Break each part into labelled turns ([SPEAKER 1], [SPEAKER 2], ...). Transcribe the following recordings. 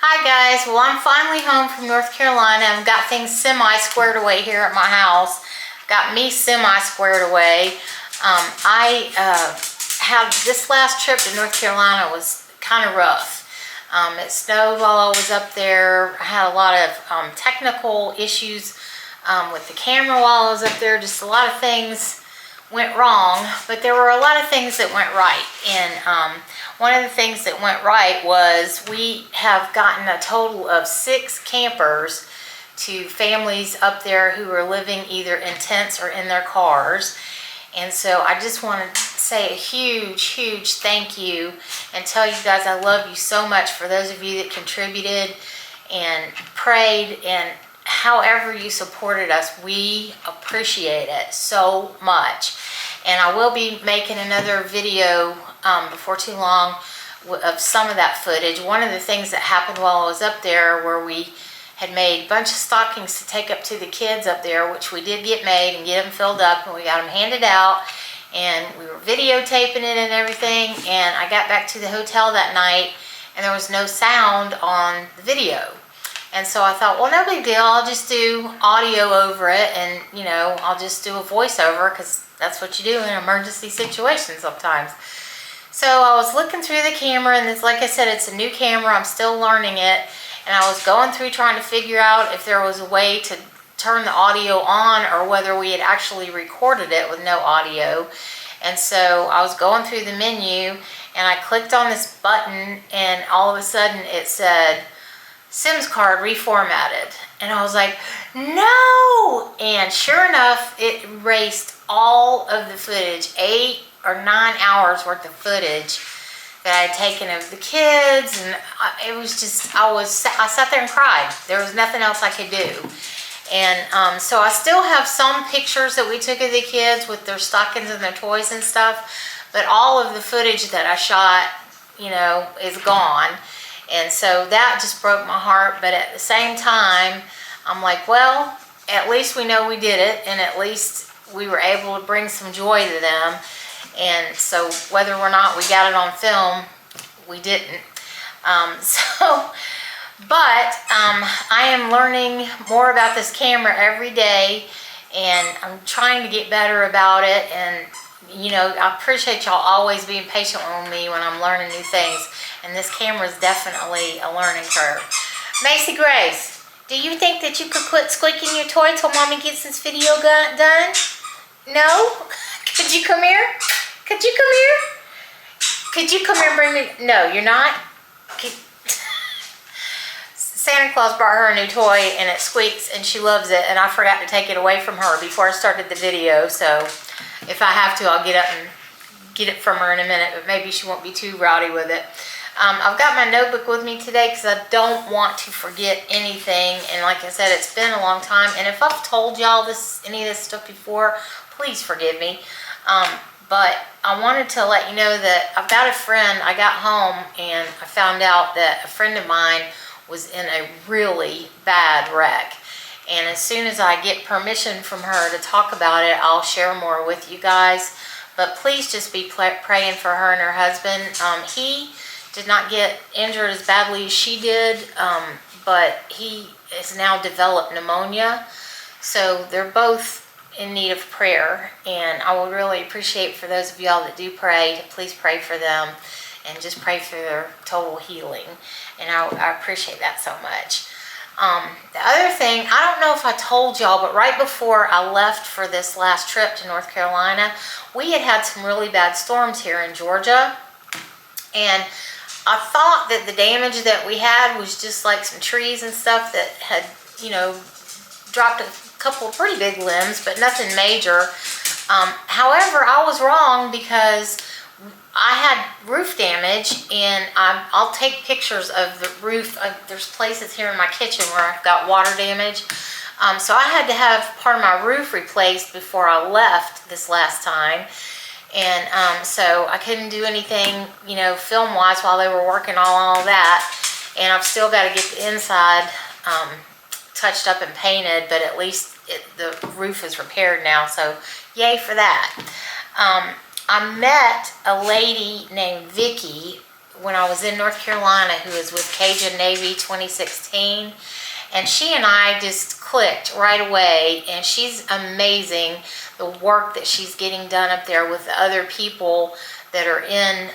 [SPEAKER 1] Hi guys, well I'm finally home from North Carolina and got things semi-squared away here at my house. Got me semi-squared away. I had this last trip to North Carolina was kind of rough. It snowed while I was up there. I had a lot of technical issues with the camera while I was up there. Just a lot of things went wrong, but there were a lot of things that went right. And one of the things that went right was we have gotten a total of 6 campers to families up there who are living either in tents or in their cars. And so I just want to say a huge thank you and tell you guys I love you so much for those of you that contributed and prayed and however you supported us. We appreciate it so much. And I will be making another video before too long of some of that footage. One of the things that happened while I was up there where we had made a bunch of stockings to take up to the kids up there, which we did get made and get them filled up, and we got them handed out, and we were videotaping it and everything. And I got back to the hotel that night and there was no sound on the video. And so I thought, well, no big deal. I'll just do audio over it, and you know, I'll just do a voiceover because that's what you do in emergency situations sometimes. So I was looking through the camera, and it's like I said, it's a new camera. I'm still learning it. And I was going through trying to figure out if there was a way to turn the audio on or whether we had actually recorded it with no audio. And so I was going through the menu and I clicked on this button, and all of a sudden it said, SIMS card reformatted. And I was like, no! And sure enough, it erased all of the footage, 8 or 9 hours worth of footage that I had taken of the kids. And it was just, I sat there and cried. There was nothing else I could do. And so I still have some pictures that we took of the kids with their stockings and their toys and stuff, but all of the footage that I shot, you know, is gone. And so that just broke my heart. But at the same time, I'm like, well, at least we know we did it, and at least we were able to bring some joy to them. And so whether or not we got it on film, we didn't. I am learning more about this camera every day, and I'm trying to get better about it. And you know, I appreciate y'all always being patient with me when I'm learning new things. And this camera is definitely a learning curve. Macie Grace, do you think that you could quit squeaking your toy till Mommy gets this video done? No? Could you come here? Could you come here? Could you come here and bring me? No, you're not? Santa Claus brought her a new toy and it squeaks and she loves it, and I forgot to take it away from her before I started the video. So if I have to, I'll get up and get it from her in a minute, but maybe she won't be too rowdy with it. I've got my notebook with me today because I don't want to forget anything. And like I said, it's been a long time. And if I've told y'all any of this stuff before, please forgive me. But I wanted to let you know that I've got a friend. I got home and I found out that a friend of mine was in a really bad wreck. And as soon as I get permission from her to talk about it, I'll share more with you guys. But please just be praying for her and her husband. He did not get injured as badly as she did, but he has now developed pneumonia. So they're both in need of prayer. And I would really appreciate for those of y'all that do pray to please pray for them and just pray for their total healing. And I appreciate that so much. The other thing, I don't know if I told y'all, but right before I left for this last trip to North Carolina, we had some really bad storms here in Georgia. And I thought that the damage that we had was just like some trees and stuff that had, you know, dropped a couple of pretty big limbs, but nothing major. However, I was wrong because I had roof damage, and I'll take pictures of the roof. There's places here in my kitchen where I've got water damage. So I had to have part of my roof replaced before I left this last time. And so I couldn't do anything, you know, film-wise while they were working on all that. And I've still got to get the inside touched up and painted, but at least the roof is repaired now. So yay for that. I met a lady named Vicky when I was in North Carolina, who is with Cajun Navy 2016. And she and I just clicked right away, and she's amazing, the work that she's getting done up there with the other people that are in,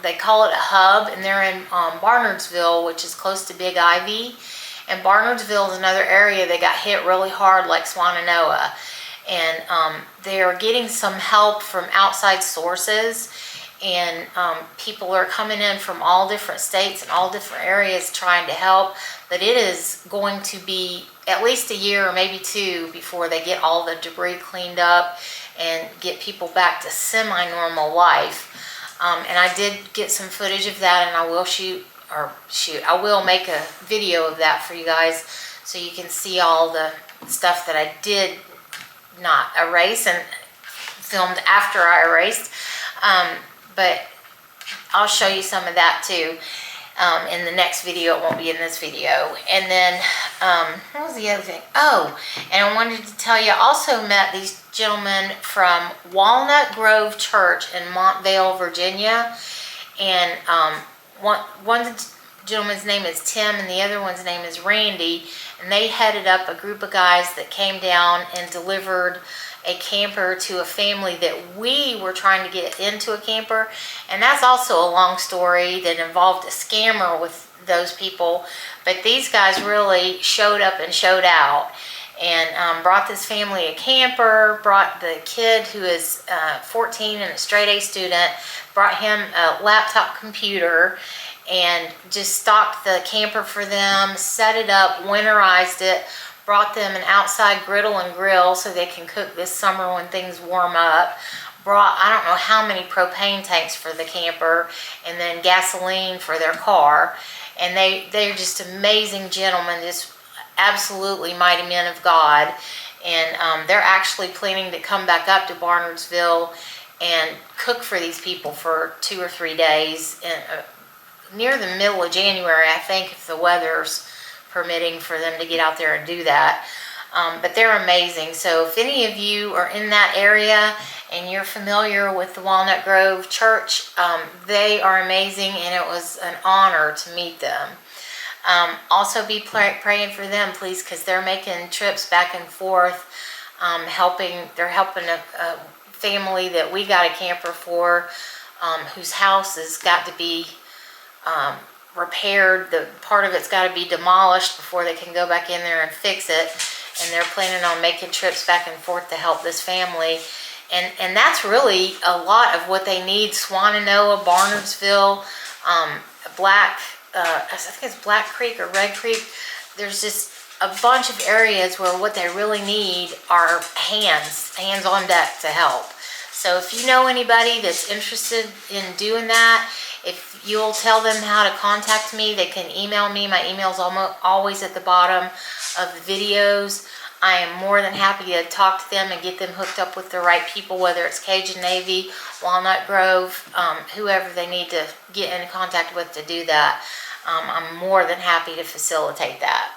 [SPEAKER 1] they call it a hub, and they're in Barnardsville, which is close to Big Ivy. And Barnardsville is another area that got hit really hard like Swannanoa. And they're getting some help from outside sources, and people are coming in from all different states and all different areas trying to help. But it is going to be at least a year or maybe two before they get all the debris cleaned up and get people back to semi-normal life. And I did get some footage of that, and I will make a video of that for you guys so you can see all the stuff that I did not erase and filmed after I erased. But I'll show you some of that too in the next video. It won't be in this video. And then, what was the other thing? Oh, and I wanted to tell you, I also met these gentlemen from Walnut Grove Church in Montvale, Virginia. And one gentleman's name is Tim and the other one's name is Randy. And they headed up a group of guys that came down and delivered a camper to a family that we were trying to get into a camper. And that's also a long story that involved a scammer with those people. But these guys really showed up and showed out, and brought this family a camper, brought the kid who is 14 and a straight A student, brought him a laptop computer, and just stocked the camper for them, set it up, winterized it, brought them an outside griddle and grill so they can cook this summer when things warm up. Brought, I don't know how many propane tanks for the camper, and then gasoline for their car. And they're just amazing gentlemen, just absolutely mighty men of God. And they're actually planning to come back up to Barnardsville and cook for these people for 2 or 3 days near the middle of January, I think, if the weather's permitting for them to get out there and do that. But they're amazing. So if any of you are in that area and you're familiar with the Walnut Grove Church, they are amazing, and it was an honor to meet them. Also be praying for them, please, because they're making trips back and forth, they're helping a family that we got a camper for, whose house has got to be repaired. The part of it's got to be demolished before they can go back in there and fix it. And they're planning on making trips back and forth to help this family. And that's really a lot of what they need. Swannanoa, Barnardsville, I think it's Black Creek or Red Creek. There's just a bunch of areas where what they really need are hands on deck to help. So if you know anybody that's interested in doing that, if you'll tell them how to contact me, they can email me. My email's always at the bottom of the videos. I am more than happy to talk to them and get them hooked up with the right people, whether it's Cajun Navy, Walnut Grove, whoever they need to get in contact with to do that. I'm more than happy to facilitate that.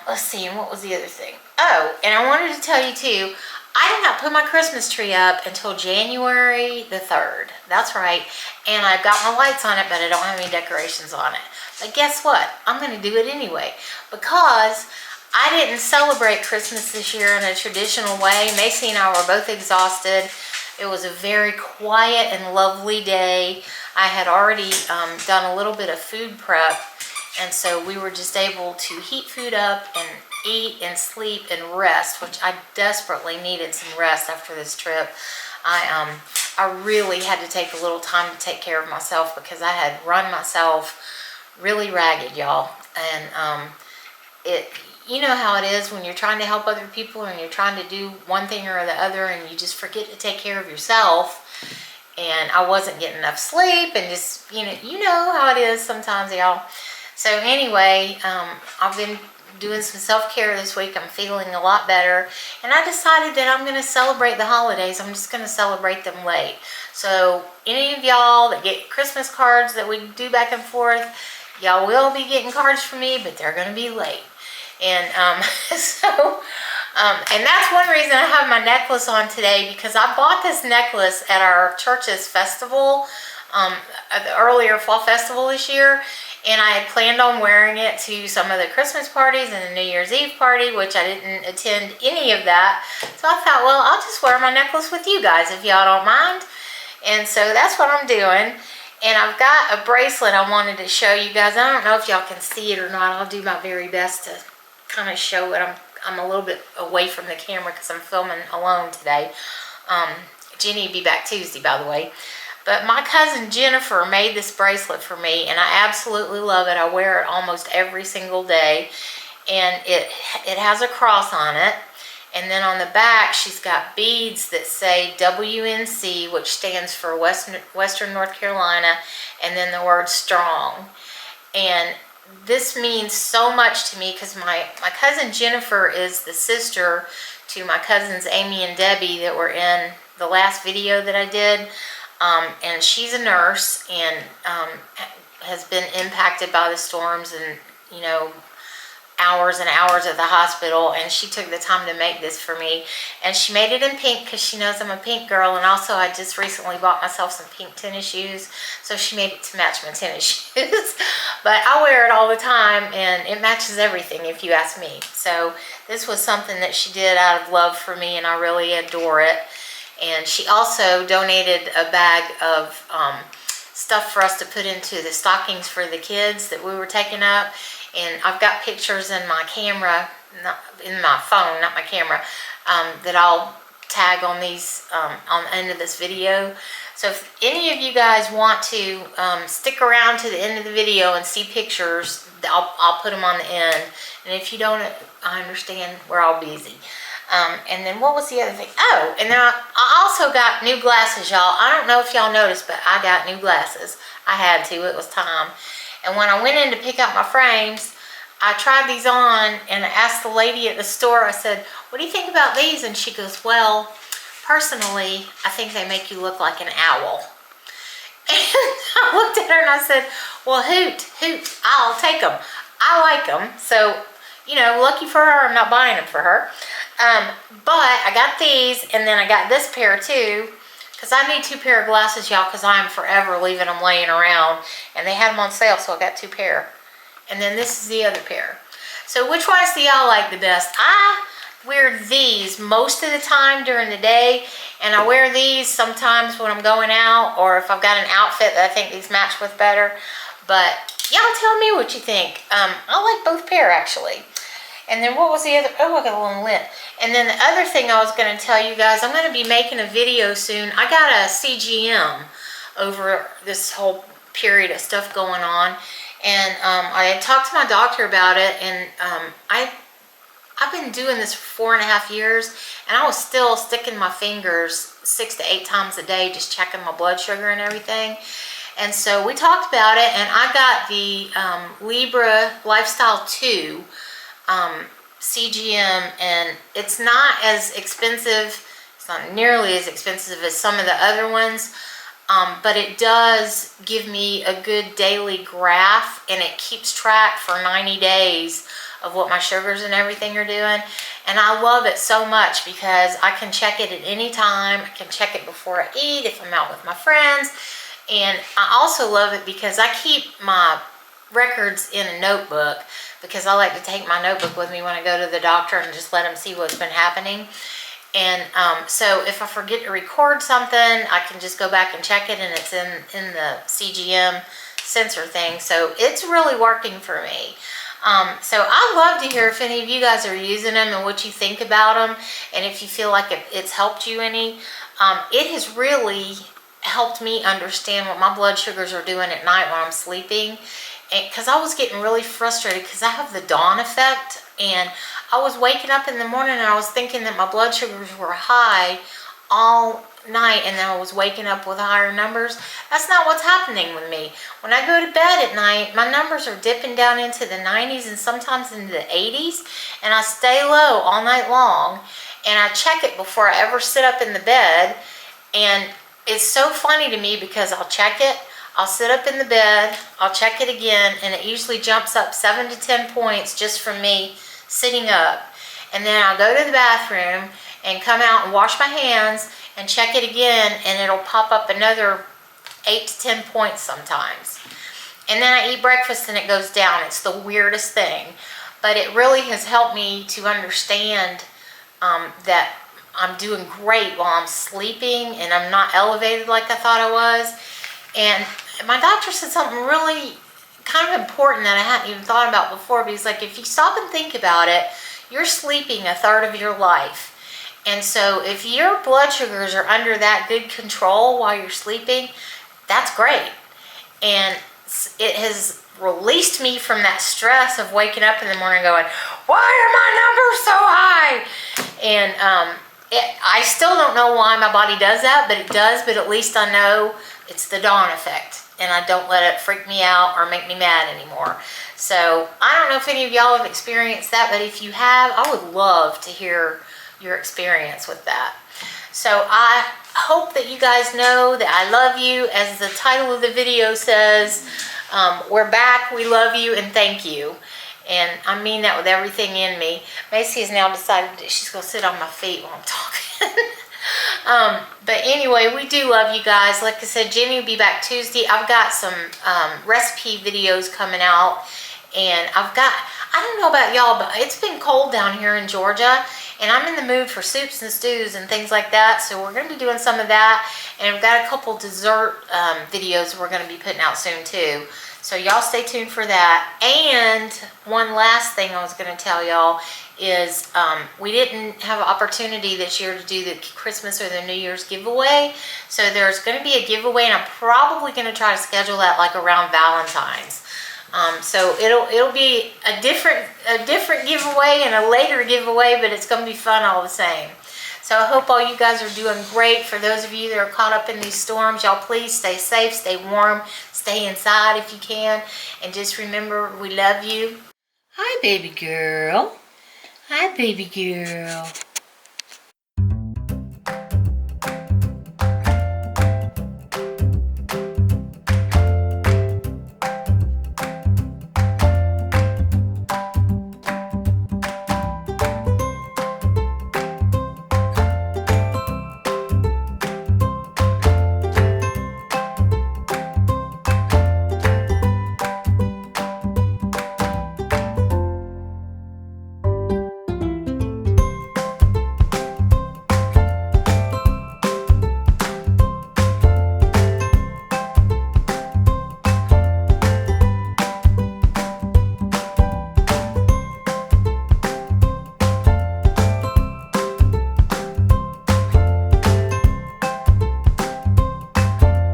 [SPEAKER 1] Let's see, and what was the other thing? Oh, and I wanted to tell you too, I did not put my Christmas tree up until January the 3rd. That's right. And I've got my lights on it, but I don't have any decorations on it. But guess what? I'm going to do it anyway, because I didn't celebrate Christmas this year in a traditional way. Macie and I were both exhausted. It was a very quiet and lovely day. I had already done a little bit of food prep, and so we were just able to heat food up and eat and sleep and rest, which I desperately needed some rest after this trip. I really had to take a little time to take care of myself because I had run myself really ragged, y'all. And you know how it is when you're trying to help other people and you're trying to do one thing or the other, and you just forget to take care of yourself. And I wasn't getting enough sleep, and just, you know how it is sometimes, y'all. So anyway, I've been doing some self-care this week. I'm feeling a lot better, and I decided that I'm going to celebrate the holidays. I'm just going to celebrate them late. So any of y'all that get Christmas cards that we do back and forth, y'all will be getting cards from me, but they're going to be late. And and that's one reason I have my necklace on today, because I bought this necklace at our church's festival at the earlier fall festival this year, and I had planned on wearing it to some of the Christmas parties and the New Year's Eve party, which I didn't attend any of that. So I thought, well, I'll just wear my necklace with you guys if y'all don't mind. And so that's what I'm doing. And I've got a bracelet I wanted to show you guys. I don't know if y'all can see it or not. I'll do my very best to kind of show it. I'm a little bit away from the camera because I'm filming alone today. Jenny will be back Tuesday, by the way. But my cousin Jennifer made this bracelet for me, and I absolutely love it. I wear it almost every single day. And it has a cross on it. And then on the back, she's got beads that say WNC, which stands for Western North Carolina, and then the word strong. And this means so much to me because my cousin Jennifer is the sister to my cousins Amy and Debbie that were in the last video that I did. And she's a nurse and has been impacted by the storms and, you know, hours and hours at the hospital, and she took the time to make this for me. And she made it in pink because she knows I'm a pink girl, and also I just recently bought myself some pink tennis shoes, so she made it to match my tennis shoes. But I wear it all the time, and it matches everything if you ask me. So this was something that she did out of love for me, and I really adore it. And she also donated a bag of stuff for us to put into the stockings for the kids that we were taking up. And I've got pictures in my camera, in my phone, not my camera, that I'll tag on these on the end of this video. So if any of you guys want to stick around to the end of the video and see pictures, I'll put them on the end. And if you don't, I understand, we're all busy. And then what was the other thing? Oh, and then I also got new glasses, y'all. I don't know if y'all noticed, but I got new glasses. I had to. It was time. And when I went in to pick out my frames, I tried these on and I asked the lady at the store, I said, what do you think about these? And she goes, well, personally, I think they make you look like an owl. And I looked at her and I said, well, hoot, I'll take them. I like them. So, you know, lucky for her, I'm not buying them for her. But I got these, and then I got this pair too. Because I need 2 pair of glasses, y'all, because I'm forever leaving them laying around. And they had them on sale, so I got 2 pair. And then this is the other pair. So which ones do y'all like the best? I wear these most of the time during the day. And I wear these sometimes when I'm going out, or if I've got an outfit that I think these match with better. But y'all tell me what you think. I like both pair, actually. And then what was the other? Oh, I got a little lint. And then the other thing I was going to tell you guys, I'm going to be making a video soon. I got a CGM over this whole period of stuff going on. And I had talked to my doctor about it. And I've been doing this for 4.5 years. And I was still sticking my fingers 6 to 8 times a day, just checking my blood sugar and everything. And so we talked about it. And I got the Libra Lifestyle 2. CGM, and it's not as expensive, it's not nearly as expensive as some of the other ones, but it does give me a good daily graph, and it keeps track for 90 days of what my sugars and everything are doing. And I love it so much because I can check it at any time. I can check it before I eat, if I'm out with my friends. And I also love it because I keep my records in a notebook, because I like to take my notebook with me when I go to the doctor and just let them see what's been happening. And so if I forget to record something, I can just go back and check it, and it's in the CGM sensor thing. So it's really working for me. So I'd love to hear if any of you guys are using them and what you think about them, and if you feel like it's helped you any. It has really helped me understand what my blood sugars are doing at night when I'm sleeping. Because I was getting really frustrated because I have the dawn effect, and I was waking up in the morning and I was thinking that my blood sugars were high all night, and then I was waking up with higher numbers. That's not what's happening with me. When I go to bed at night, my numbers are dipping down into the 90s and sometimes into the 80s, and I stay low all night long, and I check it before I ever sit up in the bed. And it's so funny to me because I'll check it, I'll sit up in the bed, I'll check it again, and it usually jumps up 7 to 10 points just from me sitting up. And then I'll go to the bathroom and come out and wash my hands and check it again, and it'll pop up another 8 to 10 points sometimes. And then I eat breakfast and it goes down. It's the weirdest thing. But it really has helped me to understand that I'm doing great while I'm sleeping and I'm not elevated like I thought I was. And my doctor said something really kind of important that I hadn't even thought about before. But he's like, if you stop and think about it, you're sleeping a third of your life. And so if your blood sugars are under that good control while you're sleeping, that's great. And it has released me from that stress of waking up in the morning going, why are my numbers so high? And I still don't know why my body does that, but it does. But at least I know it's the dawn effect, and I don't let it freak me out or make me mad anymore. So I don't know if any of y'all have experienced that, but if you have, I would love to hear your experience with that. So I hope that you guys know that I love you. As the title of the video says, we're back, we love you, and thank you. And I mean that with everything in me. Macie has now decided that she's going to sit on my feet while I'm talking. But anyway, we do love you guys. Like I said, Jenny will be back Tuesday. I've got some recipe videos coming out. And I don't know about y'all, but it's been cold down here in Georgia. And I'm in the mood for soups and stews and things like that. So we're going to be doing some of that. And we've got a couple dessert videos we're going to be putting out soon too. So y'all stay tuned for that. And one last thing I was going to tell y'all is we didn't have an opportunity this year to do the Christmas or the New Year's giveaway. So there's going to be a giveaway, and I'm probably going to try to schedule that like around Valentine's. So it'll be a different giveaway and a later giveaway, but it's going to be fun all the same. So I hope all you guys are doing great. For those of you that are caught up in these storms, y'all please stay safe, stay warm, stay inside if you can, and just remember we love you. Hi, baby girl. Hi, baby girl.